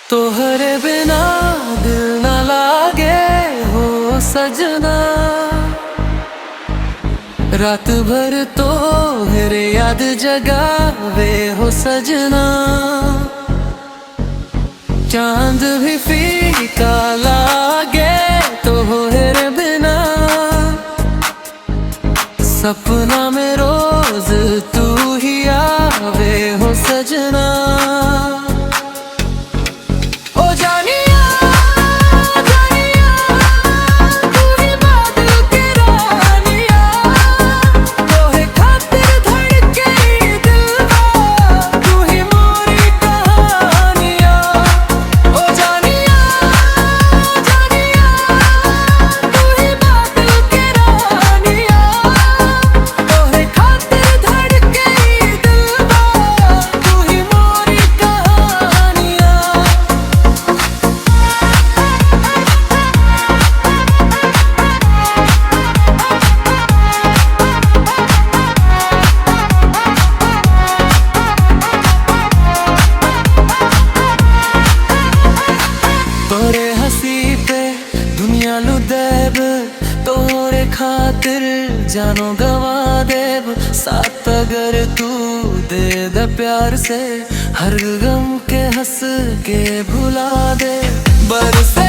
तोहरे बिना दिल न लागे हो सजना। रात भर तोहरे याद जगावे हो सजना। चांद भी फीका लागे तोहरे बिना। सपना में रोज तू ही आवे हो सजना। तोरे हंसी पे दुनिया लू देब, तोरे खातिर जानो गवा देब। साथ अगर तू दे दे प्यार से, हर गम के हंस के भुला दे। बरसे